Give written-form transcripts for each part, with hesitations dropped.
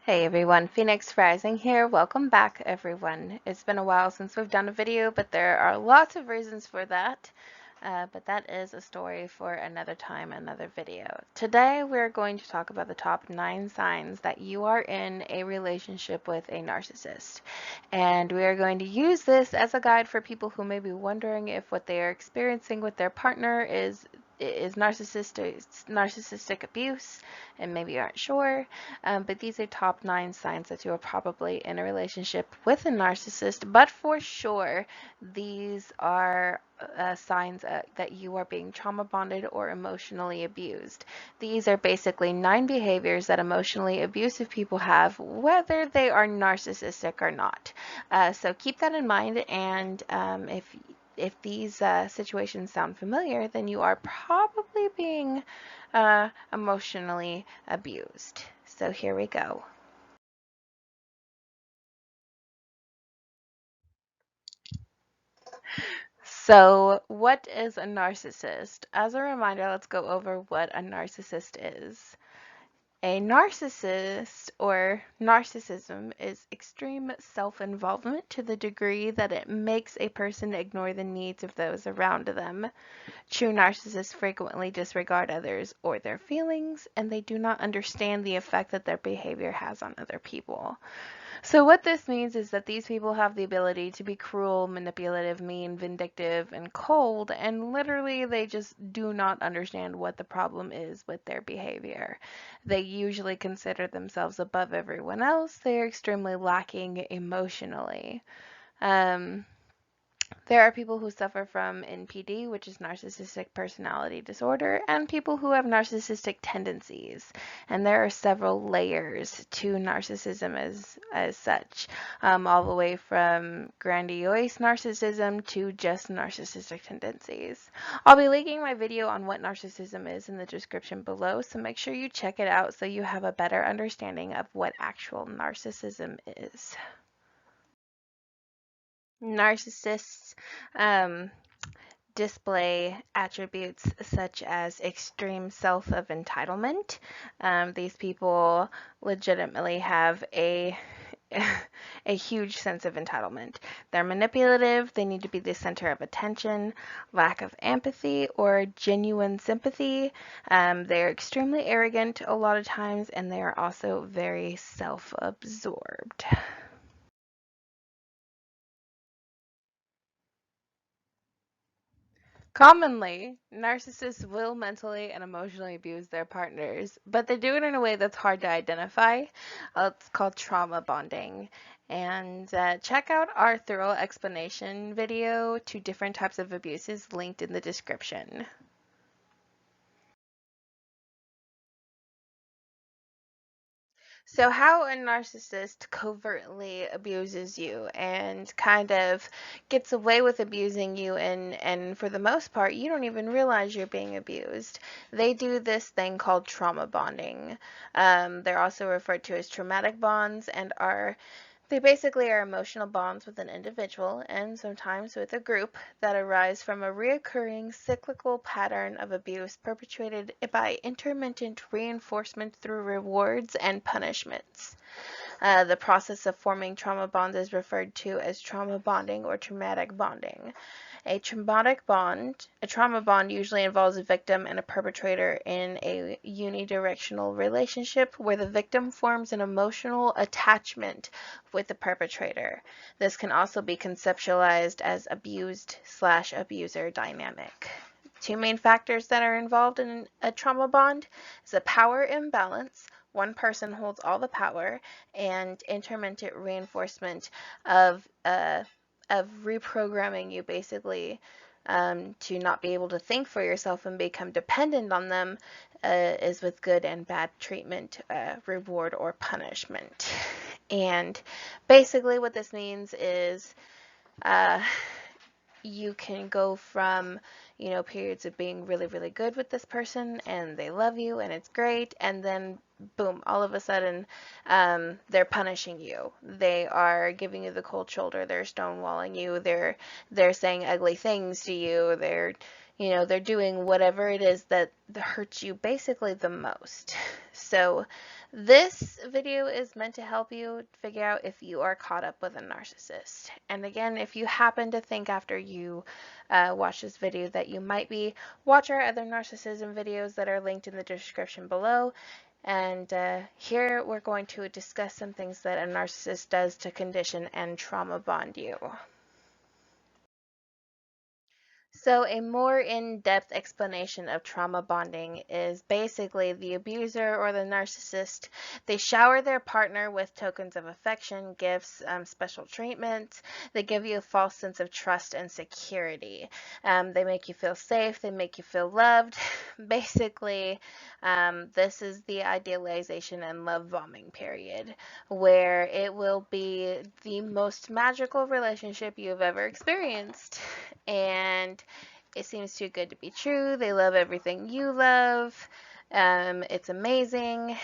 Hey everyone, Phoenix Rising here. Welcome back everyone. It's been a while since we've done a video, but there are lots of reasons for that. But that is a story for another time, another video. Today we're going to talk about the top 9 signs that you are in a relationship with a narcissist. And we are going to use this as a guide for people who may be wondering if what they are experiencing with their partner is narcissistic abuse and maybe aren't sure. But these are top 9 signs that you are probably in a relationship with a narcissist. But for sure, these are signs that you are being trauma bonded or emotionally abused. These are basically 9 behaviors that emotionally abusive people have, whether they are narcissistic or not. So keep that in mind, and if these situations sound familiar, then you are probably being emotionally abused. So here we go. So, what is a narcissist? As a reminder, let's go over what a narcissist is. A narcissist or narcissism is extreme self-involvement to the degree that it makes a person ignore the needs of those around them. True narcissists frequently disregard others or their feelings, and they do not understand the effect that their behavior has on other people. So what this means is that these people have the ability to be cruel, manipulative, mean, vindictive, and cold, and literally they just do not understand what the problem is with their behavior. They usually consider themselves above everyone else. They are extremely lacking emotionally. Um, there are people who suffer from NPD, which is narcissistic personality disorder, and people who have narcissistic tendencies. And there are several layers to narcissism as such, all the way from grandiose narcissism to just narcissistic tendencies. I'll be linking my video on what narcissism is in the description below, so make sure you check it out so you have a better understanding of what actual narcissism is. Narcissists um, display attributes such as extreme self of entitlement. These people legitimately have a huge sense of entitlement. They're manipulative, they need to be the center of attention, lack of empathy or genuine sympathy. They're extremely arrogant a lot of times, and they are also very self-absorbed. Commonly, narcissists will mentally and emotionally abuse their partners, but they do it in a way that's hard to identify. It's called trauma bonding. And check out our thorough explanation video to different types of abuses linked in the description. So how a narcissist covertly abuses you and kind of gets away with abusing you, and for the most part you don't even realize you're being abused. They do this thing called trauma bonding. They're also referred to as traumatic bonds, and they basically are emotional bonds with an individual and sometimes with a group that arise from a reoccurring cyclical pattern of abuse perpetuated by intermittent reinforcement through rewards and punishments. The process of forming trauma bonds is referred to as trauma bonding or traumatic bonding. A trauma bond usually involves a victim and a perpetrator in a unidirectional relationship where the victim forms an emotional attachment with the perpetrator. This can also be conceptualized as abused/abuser dynamic. Two main factors that are involved in a trauma bond is a power imbalance. One person holds all the power, and intermittent reinforcement of reprogramming you basically to not be able to think for yourself and become dependent on them is with good and bad treatment, reward, or punishment. And basically what this means is uh, you can go from, periods of being really, really good with this person and they love you and it's great, and then boom, all of a sudden, they're punishing you. They are giving you the cold shoulder. They're stonewalling you. They're saying ugly things to you. They're doing whatever it is that hurts you basically the most. So this video is meant to help you figure out if you are caught up with a narcissist. And again, if you happen to think after you watch this video that you might be, watch our other narcissism videos that are linked in the description below. And here we're going to discuss some things that a narcissist does to condition and trauma bond you. So a more in-depth explanation of trauma bonding is basically the abuser or the narcissist. They shower their partner with tokens of affection, gifts, special treatment. They give you a false sense of trust and security. They make you feel safe. They make you feel loved. Basically, this is the idealization and love bombing period, where it will be the most magical relationship you've ever experienced. And it seems too good to be true. They love everything you love. It's amazing.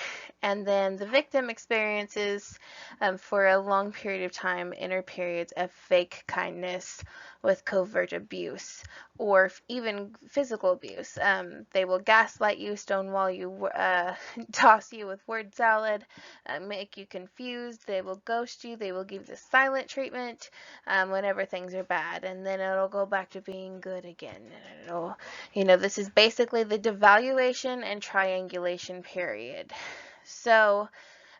And then the victim experiences, for a long period of time, inner periods of fake kindness with covert abuse or even physical abuse. They will gaslight you, stonewall you, toss you with word salad, make you confused. They will ghost you. They will give the silent treatment whenever things are bad, and then it'll go back to being good again. And it'll, this is basically the devaluation and triangulation period. So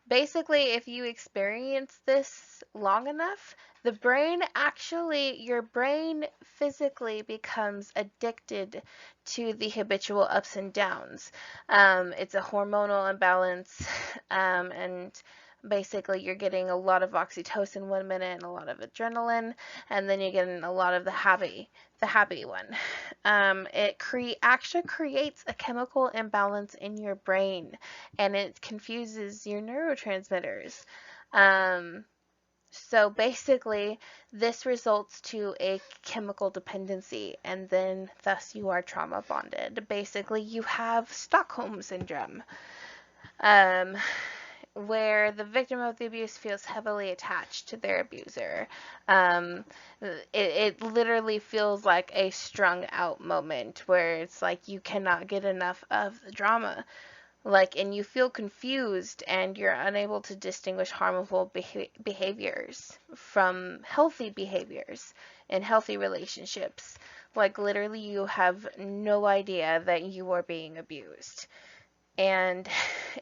basically, if you experience this long enough, your brain physically becomes addicted to the habitual ups and downs. It's a hormonal imbalance, and basically you're getting a lot of oxytocin 1 minute and a lot of adrenaline, and then you're getting a lot of the happy one. It actually creates a chemical imbalance in your brain, and it confuses your neurotransmitters. So basically, this results to a chemical dependency, and then thus you are trauma bonded. Basically, you have Stockholm syndrome, where the victim of the abuse feels heavily attached to their abuser. It literally feels like a strung out moment where it's like you cannot get enough of the drama. And you feel confused and you're unable to distinguish harmful behaviors from healthy behaviors in healthy relationships. Literally, you have no idea that you are being abused. And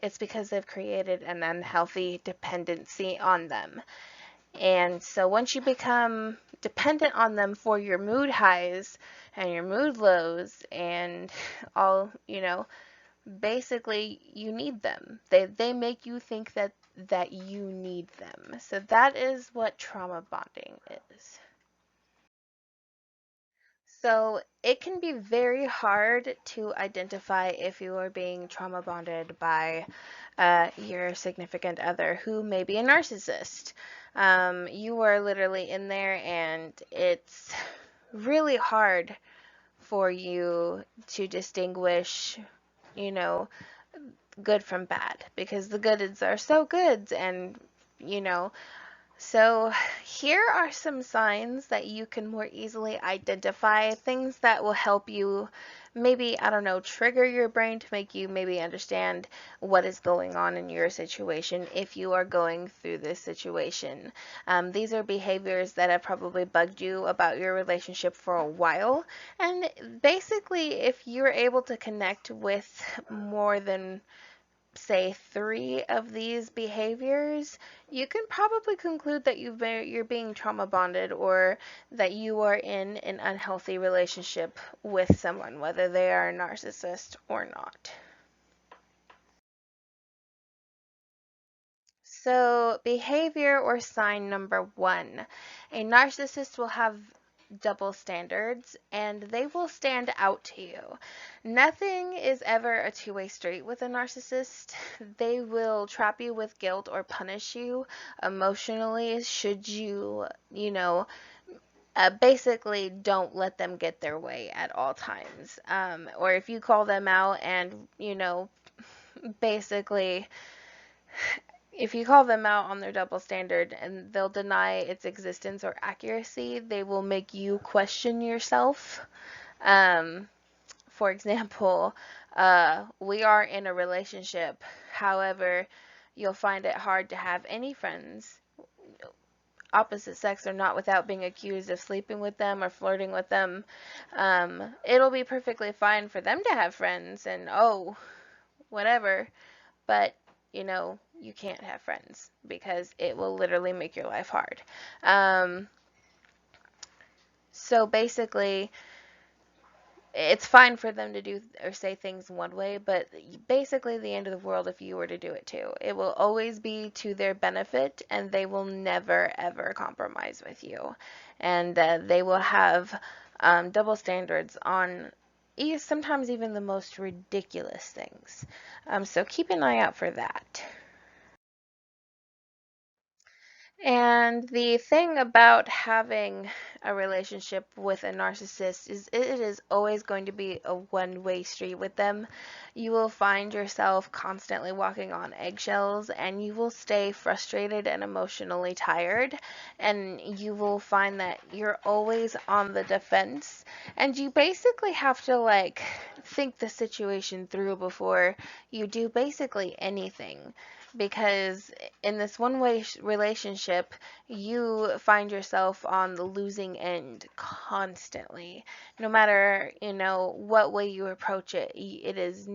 it's because they've created an unhealthy dependency on them. And so once you become dependent on them for your mood highs and your mood lows and all, basically you need them. They make you think that you need them. So that is what trauma bonding is. So it can be very hard to identify if you are being trauma bonded by your significant other who may be a narcissist. You are literally in there, and it's really hard for you to distinguish, good from bad, because the goods are so good, and so here are some signs that you can more easily identify, things that will help you maybe, I don't know, trigger your brain to make you maybe understand what is going on in your situation if you are going through this situation. These are behaviors that have probably bugged you about your relationship for a while, and basically if you're able to connect with more than, say, 3 of these behaviors, you can probably conclude that you're being trauma bonded, or that you are in an unhealthy relationship with someone, whether they are a narcissist or not. So, behavior or sign number 1. A narcissist will have double standards, and they will stand out to you. Nothing is ever a two-way street with a narcissist. They will trap you with guilt or punish you emotionally should you, basically don't let them get their way at all times. Or if you call them out and, basically if you call them out on their double standard and they'll deny its existence or accuracy, they will make you question yourself. For example, We are in a relationship. However, you'll find it hard to have any friends, opposite sex or not, without being accused of sleeping with them or flirting with them. It'll be perfectly fine for them to have friends and, oh, whatever, but you can't have friends because it will literally make your life hard. Um, so basically, it's fine for them to do or say things one way, but basically the end of the world if you were to do it too. It will always be to their benefit, and they will never ever compromise with you. And they will have double standards on sometimes even the most ridiculous things. So keep an eye out for that. And the thing about having a relationship with a narcissist is it is always going to be a one-way street with them. You will find yourself constantly walking on eggshells, and you will stay frustrated and emotionally tired, and you will find that you're always on the defense, and you basically have to like think the situation through before you do basically anything, because in this one way relationship, you find yourself on the losing end constantly. No matter, what way you approach it, it's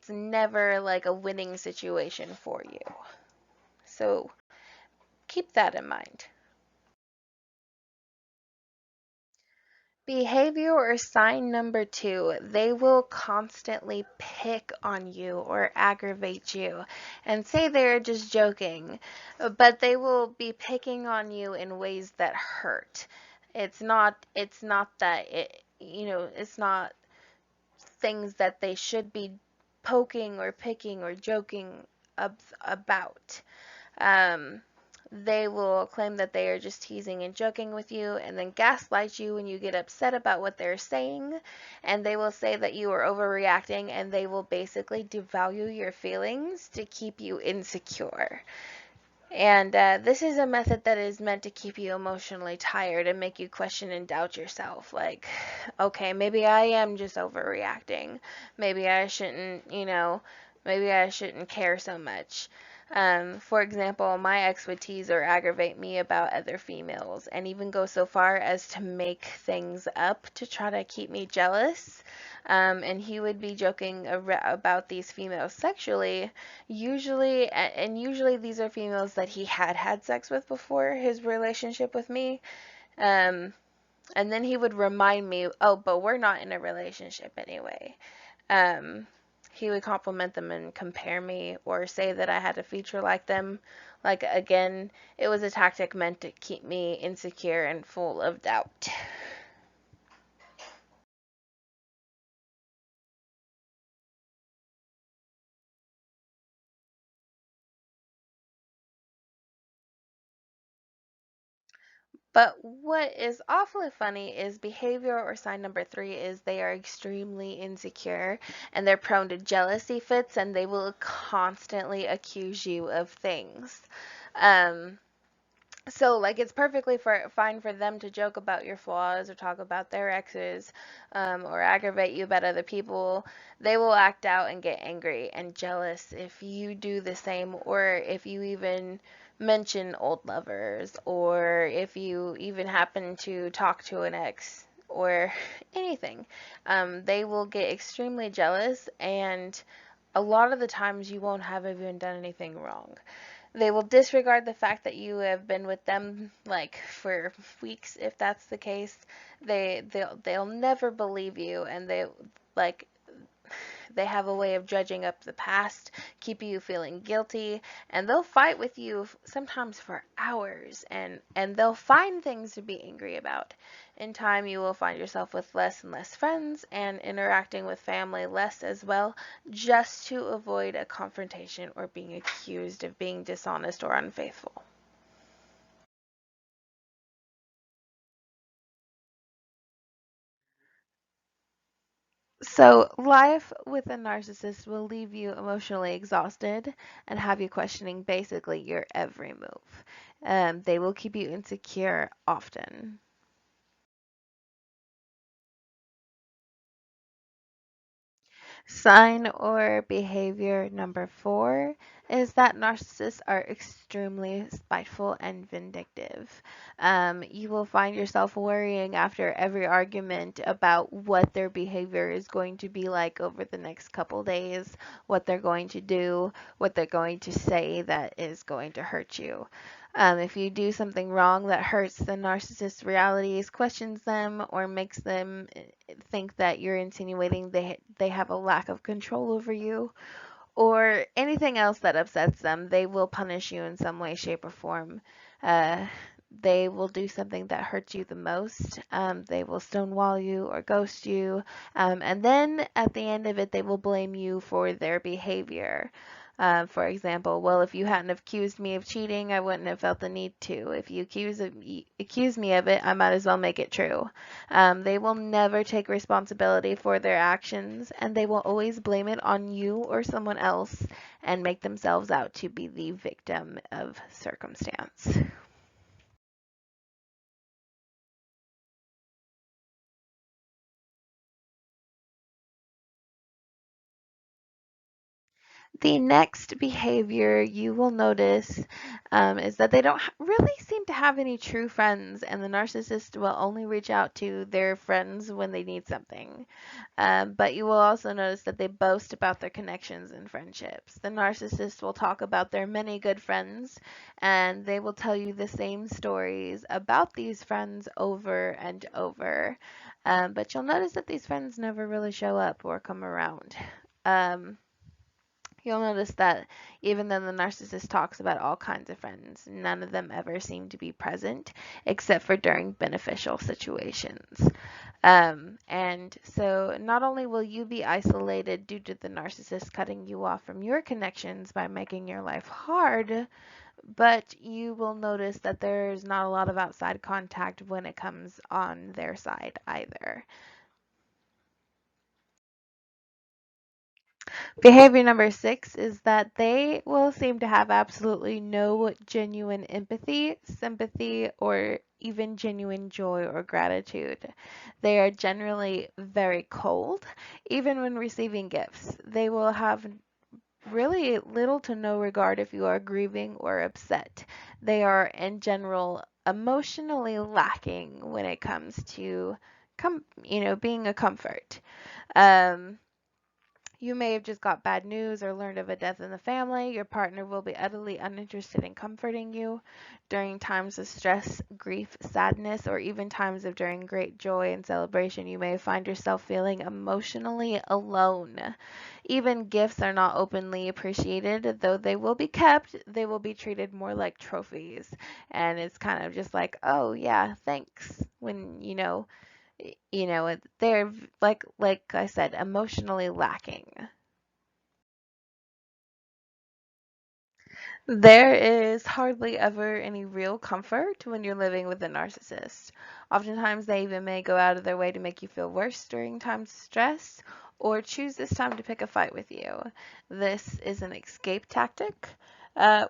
never like a winning situation for you. So keep that in mind. Behavior or sign number two, they will constantly pick on you or aggravate you and say they're just joking, but they will be picking on you in ways that hurt. It's not that it's not things that they should be poking or picking or joking about. Um, they will claim that they are just teasing and joking with you and then gaslight you when you get upset about what they're saying. And they will say that you are overreacting, and they will basically devalue your feelings to keep you insecure. And this is a method that is meant to keep you emotionally tired and make you question and doubt yourself. Like, okay, maybe I am just overreacting. Maybe I shouldn't, maybe I shouldn't care so much. For example, my ex would tease or aggravate me about other females and even go so far as to make things up to try to keep me jealous. And he would be joking about these females sexually, usually these are females that he had had sex with before his relationship with me. Um, and then he would remind me, oh, but we're not in a relationship anyway. Um, he would compliment them and compare me or say that I had a feature like them. Like, again, it was a tactic meant to keep me insecure and full of doubt. But what is awfully funny is behavior or sign number three is they are extremely insecure, and they're prone to jealousy fits, and they will constantly accuse you of things. Um, so like it's perfectly fine for them to joke about your flaws or talk about their exes, or aggravate you about other people. They will act out and get angry and jealous if you do the same, or if you even mention old lovers, or if you even happen to talk to an ex or anything. They will get extremely jealous, and a lot of the times you won't have even done anything wrong. They will disregard the fact that you have been with them like for weeks, if that's the case. They'll never believe you, and like they have a way of dredging up the past, keeping you feeling guilty, and they'll fight with you sometimes for hours, and they'll find things to be angry about. In time, you will find yourself with less and less friends and interacting with family less as well, just to avoid a confrontation or being accused of being dishonest or unfaithful. So, life with a narcissist will leave you emotionally exhausted and have you questioning basically your every move. They will keep you insecure often. Sign or behavior number 4 is that narcissists are extremely spiteful and vindictive. You will find yourself worrying after every argument about what their behavior is going to be like over the next couple days, what they're going to do, what they're going to say that is going to hurt you. If you do something wrong that hurts the narcissist's realities, questions them, or makes them think that you're insinuating they have a lack of control over you, or anything else that upsets them, they will punish you in some way, shape, or form. Uh, they will do something that hurts you the most. They will stonewall you or ghost you. And then at the end of it, they will blame you for their behavior. For example, well, if you hadn't accused me of cheating, I wouldn't have felt the need to. If you accuse me of it, I might as well make it true. They will never take responsibility for their actions, and they will always blame it on you or someone else and make themselves out to be the victim of circumstance. The next behavior you will notice is that they don't really seem to have any true friends, and the narcissist will only reach out to their friends when they need something. But you will also notice that they boast about their connections and friendships. The narcissist will talk about their many good friends, and they will tell you the same stories about these friends over and over. But you'll notice that these friends never really show up or come around. Um, You'll notice that even though the narcissist talks about all kinds of friends, none of them ever seem to be present except for during beneficial situations. And so not only will you be isolated due to the narcissist cutting you off from your connections by making your life hard, but you will notice that there's not a lot of outside contact when it comes on their side either. Behavior number 6 is that they will seem to have absolutely no genuine empathy, sympathy, or even genuine joy or gratitude. They are generally very cold, even when receiving gifts. They will have really little to no regard if you are grieving or upset. They are, in general, emotionally lacking when it comes to, being a comfort. Um, you may have just got bad news or learned of a death in the family. Your partner will be utterly uninterested in comforting you during times of stress, grief, sadness, or even times of during great joy and celebration. You may find yourself feeling emotionally alone. Even gifts are not openly appreciated, though they will be kept. They will be treated more like trophies, and it's kind of just like, oh yeah, thanks. When they're like I said, emotionally lacking. There is hardly ever any real comfort when you're living with a narcissist. Oftentimes, they even may go out of their way to make you feel worse during times of stress or choose this time to pick a fight with you. This is an escape tactic.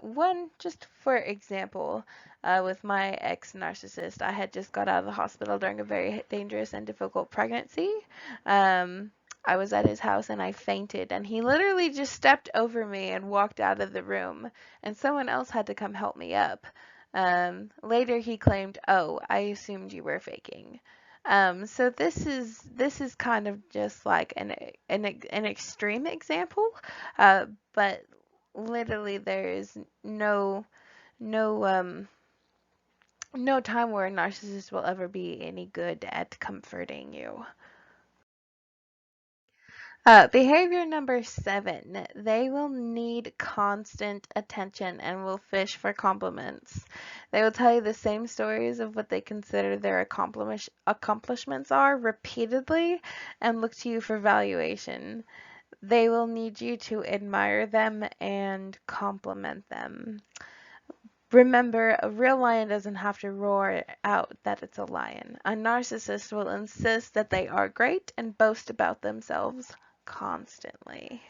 One, just for example, with my ex narcissist, I had just got out of the hospital during a very dangerous and difficult pregnancy. Um, I was at his house and I fainted, and he literally just stepped over me and walked out of the room, and someone else had to come help me up. Later he claimed, "Oh, I assumed you were faking." So this is kind of just like an extreme example, but literally there is no no time where a narcissist will ever be any good at comforting you. Behavior number 7, they will need constant attention and will fish for compliments. They will tell you the same stories of what they consider their accomplishments are repeatedly and look to you for valuation. They will need you to admire them and compliment them. Remember, a real lion doesn't have to roar out that it's a lion. A narcissist will insist that they are great and boast about themselves constantly.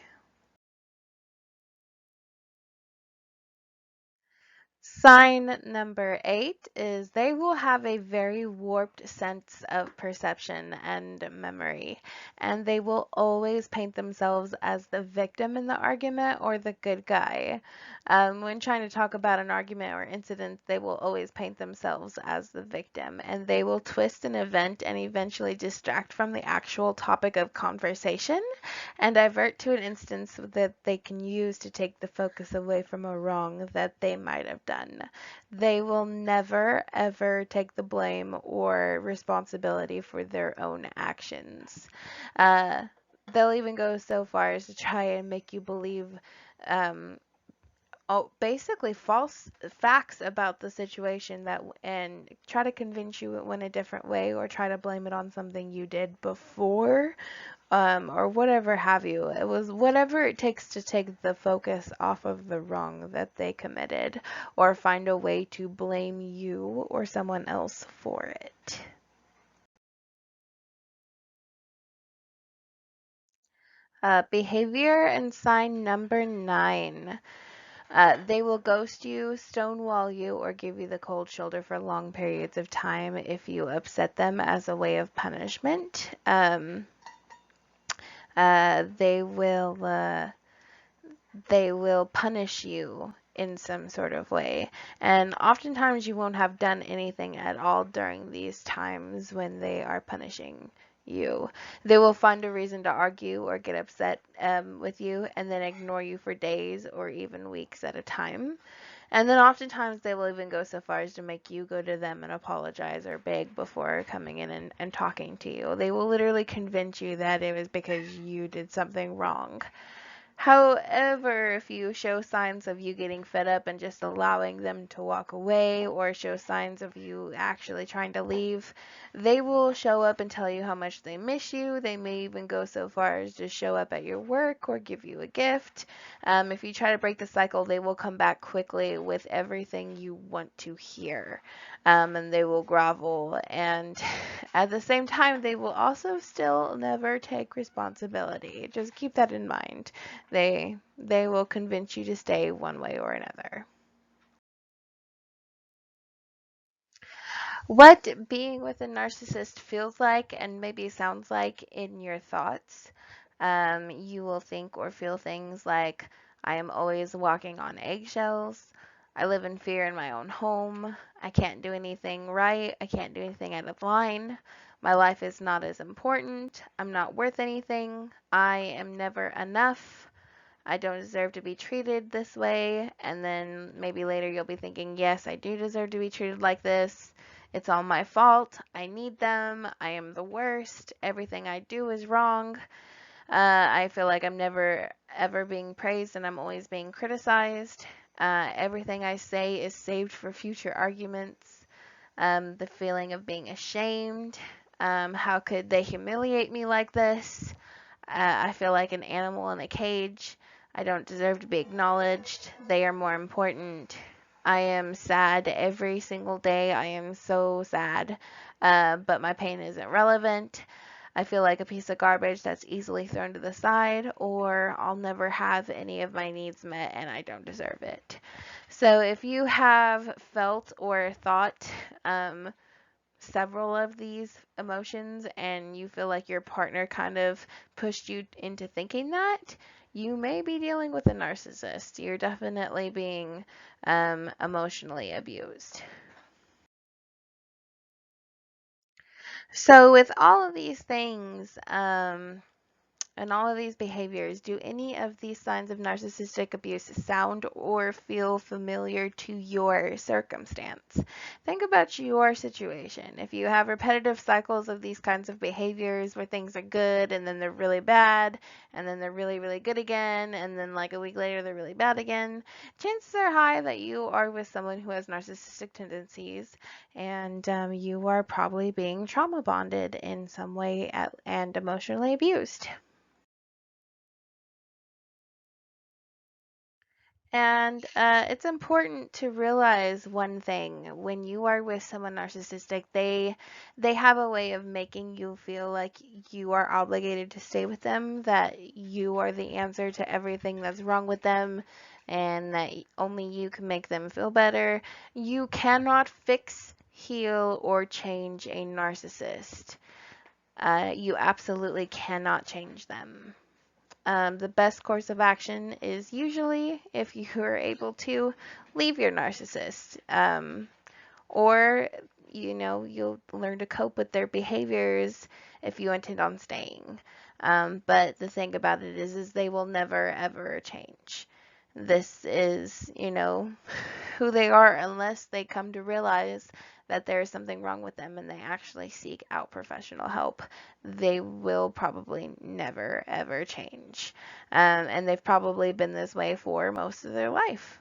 Sign number 8 is they will have a very warped sense of perception and memory, and they will always paint themselves as the victim in the argument or the good guy. When trying to talk about an argument or incident, they will always paint themselves as the victim, and they will twist an event and eventually distract from the actual topic of conversation and divert to an instance that they can use to take the focus away from a wrong that they might have done. They will never, ever take the blame or responsibility for their own actions. Uh, they'll even go so far as to try and make you believe um, basically false facts about the situation that and try to convince you it went a different way or try to blame it on something you did before or whatever have you. It was whatever it takes to take the focus off of the wrong that they committed or find a way to blame you or someone else for it. Behavior and sign number 9. They will ghost you, stonewall you, or give you the cold shoulder for long periods of time if you upset them as a way of punishment. They will punish you in some sort of way. And oftentimes you won't have done anything at all during these times when they are punishing you. They will find a reason to argue or get upset with you and then ignore you for days or even weeks at a time. And then oftentimes they will even go so far as to make you go to them and apologize or beg before coming in and talking to you. They will literally convince you that it was because you did something wrong. However, if you show signs of you getting fed up and just allowing them to walk away, or show signs of you actually trying to leave, they will show up and tell you how much they miss you. They may even go so far as to show up at your work or give you a gift. If you try to break the cycle, they will come back quickly with everything you want to hear. And they will grovel, and at the same time, they will also still never take responsibility. Just keep that in mind. They will convince you to stay one way or another. What being with a narcissist feels like and maybe sounds like in your thoughts. You will think or feel things like, I am always walking on eggshells. I live in fear in my own home. I can't do anything right. I can't do anything out of line. My life is not as important. I'm not worth anything. I am never enough. I don't deserve to be treated this way. And then maybe later you'll be thinking, yes, I do deserve to be treated like this. It's all my fault. I need them. I am the worst. Everything I do is wrong. I feel like I'm never ever being praised and I'm always being criticized. Everything I say is saved for future arguments. The feeling of being ashamed. How could they humiliate me like this? I feel like an animal in a cage. I don't deserve to be acknowledged. They are more important. I am sad every single day. I am so sad. But my pain isn't relevant. I feel like a piece of garbage that's easily thrown to the side, or I'll never have any of my needs met and I don't deserve it. So if you have felt or thought several of these emotions and you feel like your partner kind of pushed you into thinking that, you may be dealing with a narcissist. You're definitely being emotionally abused. So, with all of these things, and all of these behaviors, do any of these signs of narcissistic abuse sound or feel familiar to your circumstance? Think about your situation. If you have repetitive cycles of these kinds of behaviors where things are good and then they're really bad and then they're really, really good again and then like a week later they're really bad again, chances are high that you are with someone who has narcissistic tendencies and you are probably being trauma bonded in some way and emotionally abused. And it's important to realize one thing: when you are with someone narcissistic, they have a way of making you feel like you are obligated to stay with them, that you are the answer to everything that's wrong with them, and that only you can make them feel better. You cannot fix, heal, or change a narcissist. You absolutely cannot change them. The best course of action is usually, if you are able to, leave your narcissist. Or, you'll learn to cope with their behaviors if you intend on staying. But the thing about it is they will never ever change. This is, who they are, unless they come to realize that there is something wrong with them and they actually seek out professional help. They will probably never ever change. And they've probably been this way for most of their life.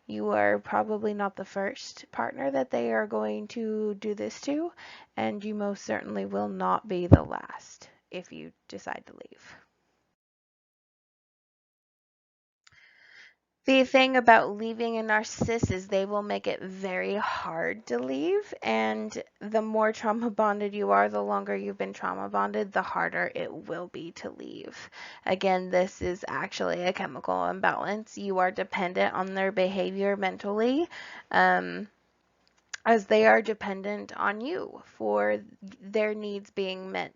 You are probably not the first partner that they are going to do this to, and you most certainly will not be the last if you decide to leave. The thing about leaving a narcissist is they will make it very hard to leave, and the more trauma bonded you are, the longer you've been trauma bonded, the harder it will be to leave. Again, this is actually a chemical imbalance. You are dependent on their behavior mentally, as they are dependent on you for their needs being met.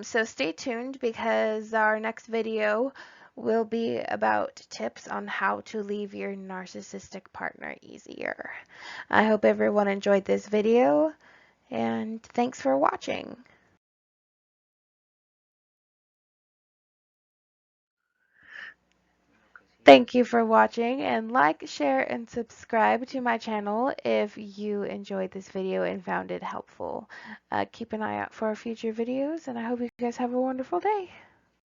So stay tuned, because our next video will be about tips on how to leave your narcissistic partner easier. I hope everyone enjoyed this video, and thanks for watching. Thank you for watching, and like, share, and subscribe to my channel if you enjoyed this video and found it helpful. Keep an eye out for our future videos, and I hope you guys have a wonderful day.